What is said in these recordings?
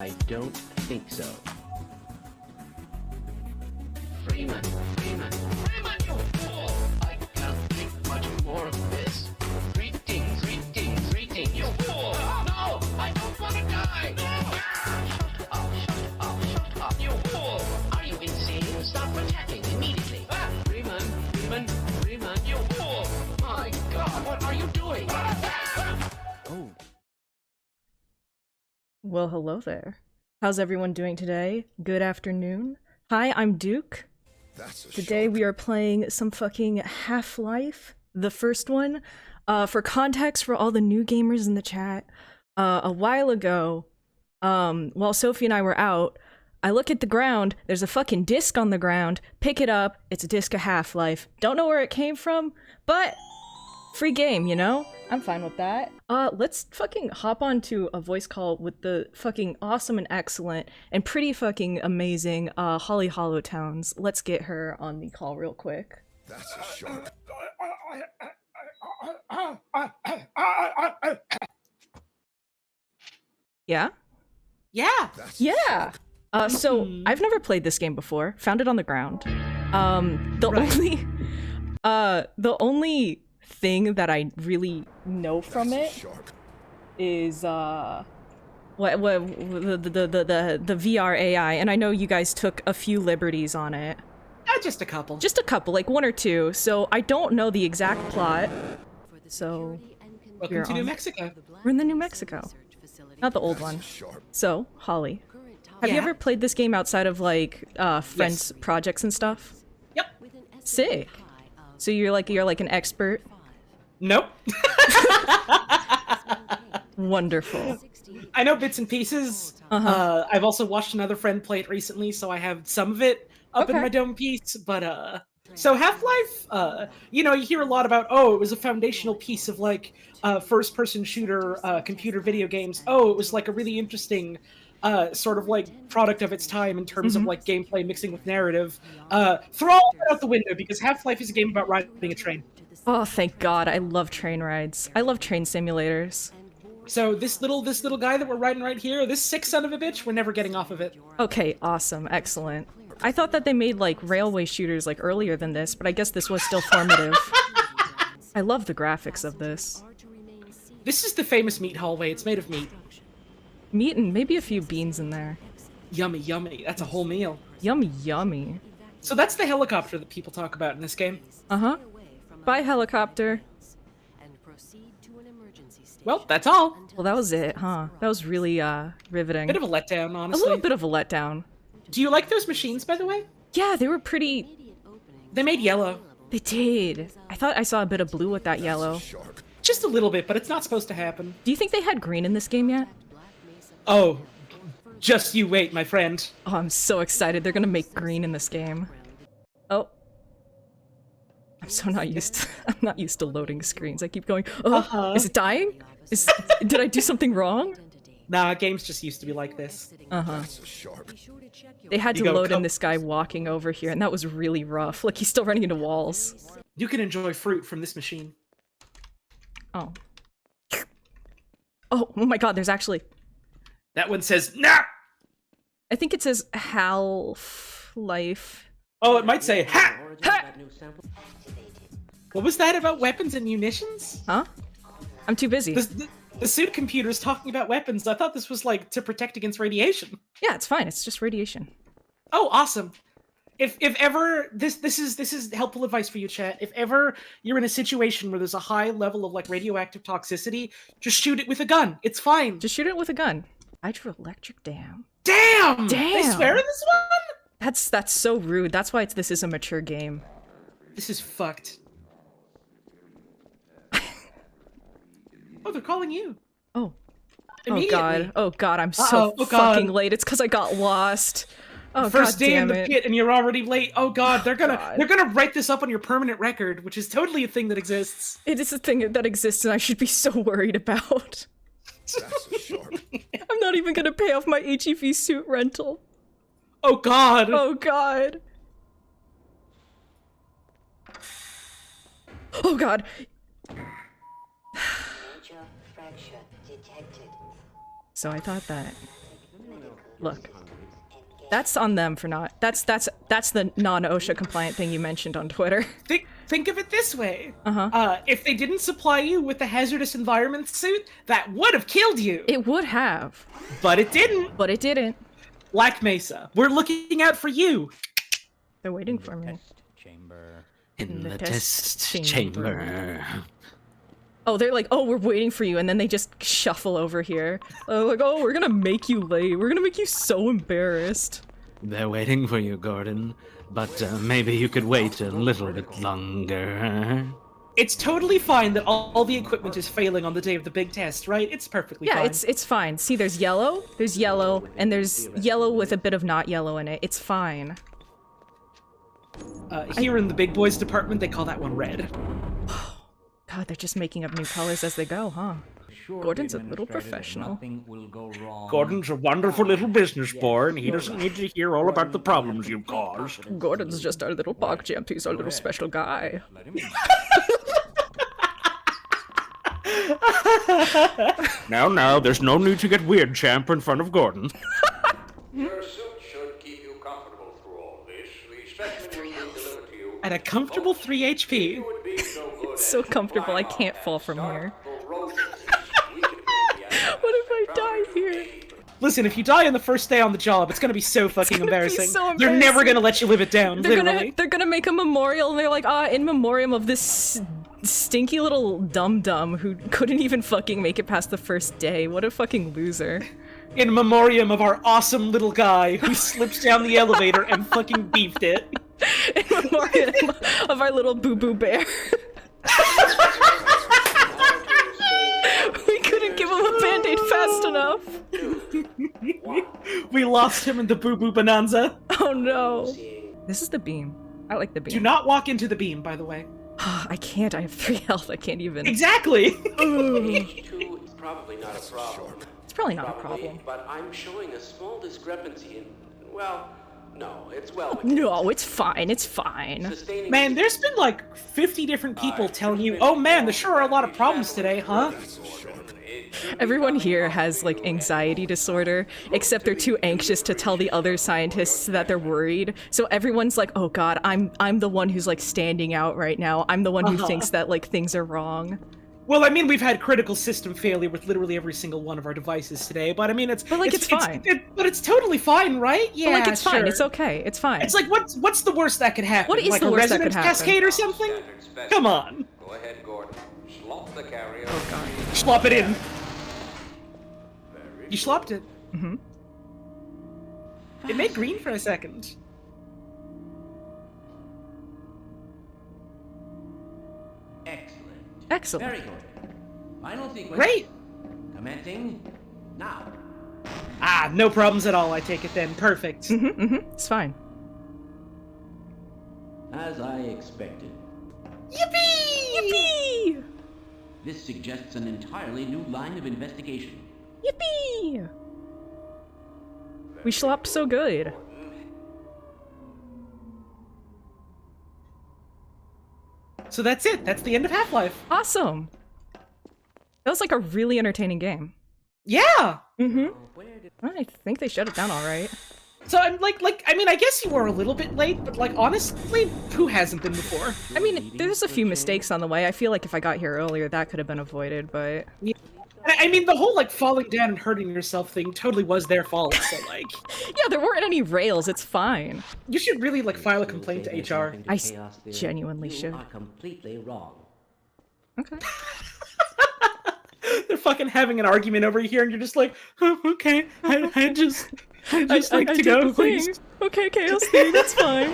I don't think so. Freeman, Freeman, Freeman, you fool! I can't take much more of this. Greetings, greetings, greetings, you fool! No, I don't want to die! No! Shut up, shut up, shut up, you fool! Are you insane? Stop attacking immediately! Freeman, Freeman, Freeman, you fool! My God, what are you doing? Oh. Well, hello there. How's everyone doing today? Good afternoon. Hi, I'm Duke. Today we are playing some fucking Half-Life, the first one. For context for all the new gamers in the chat, a while ago, while Sophie and I were out, I look at the ground, there's a fucking disc on the ground, pick it up, it's a disc of Half-Life. Don't know where it came from, but free game, you know? I'm fine with that. Let's fucking hop onto a voice call with the fucking awesome and excellent and pretty fucking amazing Holly HollowTones. Let's get her on the call real quick. That's a shark. Yeah? Yeah. Yeah! So, I've never played this game before. Found it on the ground. The only thing that I really know from it is the VR AI, and I know you guys took a few liberties on it. Just a couple. Just a couple, like one or two. So I don't know the exact plot. So Welcome to New Mexico. We're in the New Mexico, not the old one. So Holly, have you Yeah? ever played this game outside of like friends' projects and stuff? Yep. Sick. So you're like an expert. Nope. Wonderful. I know bits and pieces. I've also watched another friend play it recently, so I have some of it up in Okay. my dome piece. But so Half-Life, you know, you hear a lot about, oh, it was a foundational piece of like first-person shooter computer video games. Oh, it was like a really interesting sort of like product of its time in terms of like gameplay mixing with narrative. Throw all that out the window because Half-Life is a game about riding a train. Oh, thank God! I love train rides. I love train simulators. So this little guy that we're riding right here, this sick son of a bitch, we're never getting off of it. Okay, awesome, excellent. I thought that they made like railway shooters like earlier than this, but I guess this was still formative. I love the graphics of this. This is the famous meat hallway. It's made of meat. Meat and maybe a few beans in there. Yummy, yummy. That's a whole meal. Yummy, yummy. So that's the helicopter that people talk about in this game. Uh-huh. Bye, helicopter. Well, that's all. Well, that was it, huh? That was really, riveting. Bit of a letdown, A honestly. little bit of a letdown. Do you like those machines, by the way? Yeah, they were pretty... They made yellow. They did. I thought I saw a bit of blue with that yellow. Just a little bit, but it's not supposed to happen. Do you think they had green in this game yet? Oh, just you wait, my friend. Oh, I'm so excited. They're gonna make green in this game. Oh. I'm so not used to, I'm not used to loading screens. I keep going, oh, is it dying? Did I do something wrong? Nah, games just used to be like this. Uh-huh. That's a shark. They had You to go, load in come- this guy walking over here, and that was really rough. Like, he's still running into walls. You can enjoy fruit from this machine. Oh. Oh my God, there's actually... That one says, nah! I think it says Half-Life. Oh, it might say, ha! Ha! What was that about weapons and munitions? Huh? I'm too busy. The suit computer's talking about weapons. I thought this was like to protect against radiation. Yeah, it's fine. It's just radiation. Oh, awesome. If ever this is helpful advice for you, chat. If ever you're in a situation where there's a high level of like radioactive toxicity, just shoot it with a gun. It's fine. Just shoot it with a gun. Hydroelectric dam. Damn! Damn! They swear in this one? That's so rude. That's why this is a mature game. This is fucked. Oh, they're calling you. Oh. Oh Immediately. God. Oh God, I'm so Uh-oh. Oh, God. fucking late. It's because I got lost. Oh First God day in damn the it. pit and you're already late. Oh God, they're gonna God. write this up on your permanent record, which is totally a thing that exists. It is a thing that exists and I should be so worried about. That's a shark. I'm not even gonna pay off my HEV suit rental. Oh God. Oh God. Oh God. So I thought that Look. That's on them for not. That's the non-OSHA compliant thing you mentioned on Twitter. Think of it this way. Uh-huh. If they didn't supply you with the hazardous environment suit, that would have killed you. It would have. But it didn't. But it didn't. Black Mesa, we're looking out for you. They're waiting for me. In the the test test chamber. Oh, they're like, oh, we're waiting for you, and then they just shuffle over here. Like, oh, we're gonna make you late. We're gonna make you so embarrassed. They're waiting for you, Gordon. But maybe you could wait a little bit longer. It's totally fine that all the equipment is failing on the day of the big test, right? It's perfectly fine. Yeah, it's fine. See, there's yellow, and there's yellow with a bit of not yellow in it. It's fine. Here in the big boys department, they call that one red. God, they're just making up new colors as they go, huh? Gordon's a little professional. Gordon's a wonderful little business boy, and he doesn't need to hear all about the problems you've caused. Gordon's just our little PogChamp. He's our little special guy. Now, there's no need to get weird, champ, in front of Gordon. Your suit should keep you comfortable through all this. The specimen will be delivered to you. At a comfortable 3 HP. It would be no good It's so comfortable, I can't fall from here. What if I die here? Listen, if you die on the first day on the job, it's gonna be so fucking embarrassing. so They're never embarrassing. gonna let you live it down, literally. They're gonna make a memorial, and they're like, in memoriam of this stinky little dum-dum who couldn't even fucking make it past the first day. What a fucking loser. In memoriam of our awesome little guy who slipped down the elevator and fucking beefed it. In memoriam of our little boo-boo bear. We couldn't give him a band-aid fast enough. We lost him in the boo-boo bonanza. Oh no. This is the beam. I like the beam. Do not walk into the beam, by the way. I can't, I have 3 health, I can't even. Exactly! H2 is probably not a problem. It's probably not a problem. But I'm showing a small discrepancy in, well, no, it's well. No, it's fine, it's fine. Sustaining Man, there's been like 50 different people telling you, oh man, there sure are a lot of problems today, huh? Everyone here has, like, anxiety disorder, except they're too anxious to tell the other scientists that they're worried. So everyone's like, oh god, I'm the one who's, like, standing out right now. I'm the one who thinks that, like, things are wrong. Well, I mean, we've had critical system failure with literally every single one of our devices today, but I mean, it's fine. But it's totally fine, right? Yeah, But, like, it's fine, sure. it's okay, it's fine. It's like, what's the worst that could happen? What is like the a worst that resonance could happen? cascade or something? Come on. Go ahead, Gordon. Slop the carrier. Oh god. Slop it in. You slopped it. Mm-hmm. It made green for a second. Excellent. Excellent. Very good. Final sequence. Great. Commencing now. Ah, no problems at all, I take it then. Perfect. It's fine. As I expected. Yippee! Yippee! This suggests an entirely new line of investigation. Yippee! We schlopped so good. So that's it. That's the end of Half-Life. Awesome. That was like a really entertaining game. Yeah. Mm-hmm. I think they shut it down all right. So I'm like, I mean, I guess you were a little bit late, but like, honestly, who hasn't been before? I mean, there's a few mistakes on the way. I feel like if I got here earlier, that could have been avoided, but... I mean, the whole, like, falling down and hurting yourself thing totally was their fault, so, like... Yeah, there weren't any rails, it's fine. You should really, like, file a complaint to HR. I genuinely should. You are completely wrong. Okay. They're fucking having an argument over here, and you're just like, oh, okay, I just like to go, please. Okay, Chaos Thing, that's fine.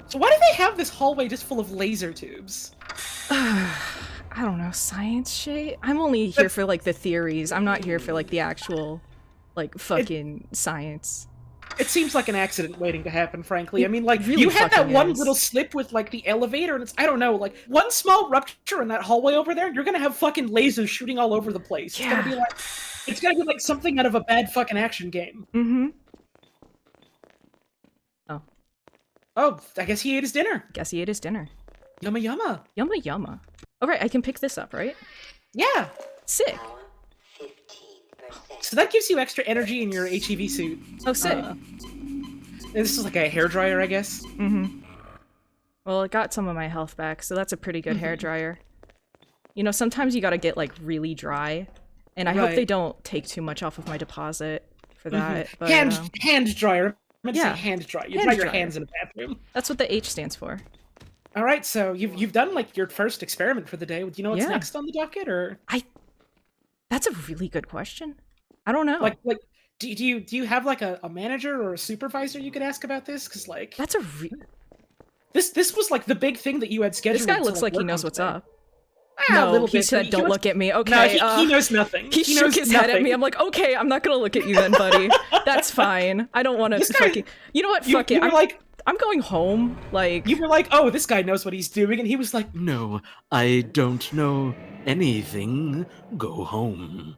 So why do they have this hallway just full of laser tubes? I don't know, science shit? I'm only here for, like, the theories. I'm not here for, like, the actual, like, fucking science. It seems like an accident waiting to happen, frankly. I mean, like, really you had that fucking one is. little slip with, like, the elevator, and it's, I don't know, like, one small rupture in that hallway over there, you're gonna have fucking lasers shooting all over the place. Yeah. It's gonna be like something out of a bad fucking action game. Mm-hmm. Oh. Oh, I guess he ate his dinner. Guess he ate his dinner. Yumma yumma. Yumma yumma. Alright, I can pick this up, right? Yeah. Sick. So that gives you extra energy in your HEV suit. Oh, sick. This is like a hairdryer, I guess. Mm-hmm. Well, it got some of my health back, so that's a pretty good hairdryer. You know, sometimes you gotta get, like, really dry, and I hope they don't take too much off of my deposit for that. But, hand dryer. I meant to say hand dry. You dry your dryer. hands in the bathroom. That's what the H stands for. All right, so you've done like your first experiment for the day. Do you know what's next on the docket, or? That's a really good question. I don't know. Like, do you have like a manager or a supervisor you could ask about this? Because like that's a this was like the big thing that you had scheduled. This guy looks like he knows what's up. No, he said, "Don't look at me." Okay, no, he knows nothing. He shook his head at me. I'm like, okay, I'm not gonna look at you then, buddy. That's fine. I don't want to fucking. You know what? Fuck it. I'm going home. Like you were like, oh, this guy knows what he's doing, and he was like, no, I don't know anything. Go home.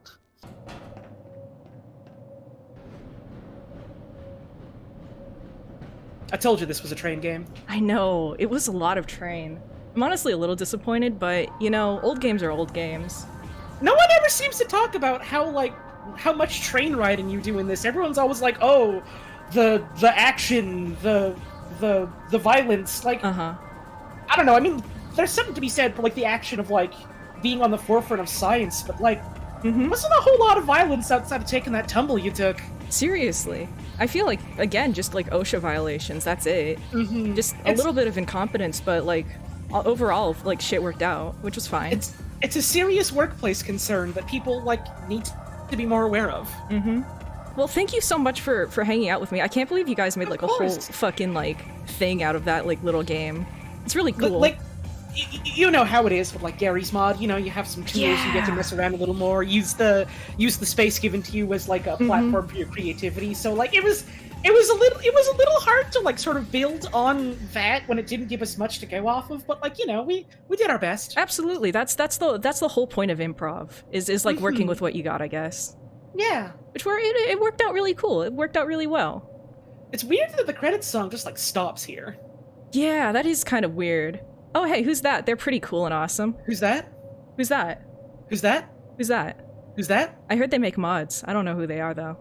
I told you this was a train game. I know. It was a lot of train. I'm honestly a little disappointed, but, you know, old games are old games. No one ever seems to talk about how much train riding you do in this. Everyone's always like, oh, the action, the violence, like, I don't know, I mean, there's something to be said for, like, the action of, like, being on the forefront of science, but, like, wasn't a whole lot of violence outside of taking that tumble you took. Seriously. I feel like, again, just, like, OSHA violations, that's it. Just a little bit of incompetence, but, like, overall, like, shit worked out, which was fine. It's a serious workplace concern that people, like, need to be more aware of. Well, thank you so much for hanging out with me. I can't believe you guys made, like, a whole fucking, like, thing out of that, like, little game. It's really cool. Like, you know how it is with, like, Gary's Mod, you know, you have some tools, you get to mess around a little more, use the space given to you as, like, a platform for your creativity, so, like, it was a little hard to, like, sort of build on that when it didn't give us much to go off of, but, like, you know, we did our best. Absolutely. That's the whole point of improv, is like, working with what you got, I guess. Yeah. It worked out really cool. It worked out really well. It's weird that the credits song just, like, stops here. Yeah, that is kind of weird. Oh, hey, who's that? They're pretty cool and awesome. Who's that? Who's that? Who's that? Who's that? Who's that? I heard they make mods. I don't know who they are, though.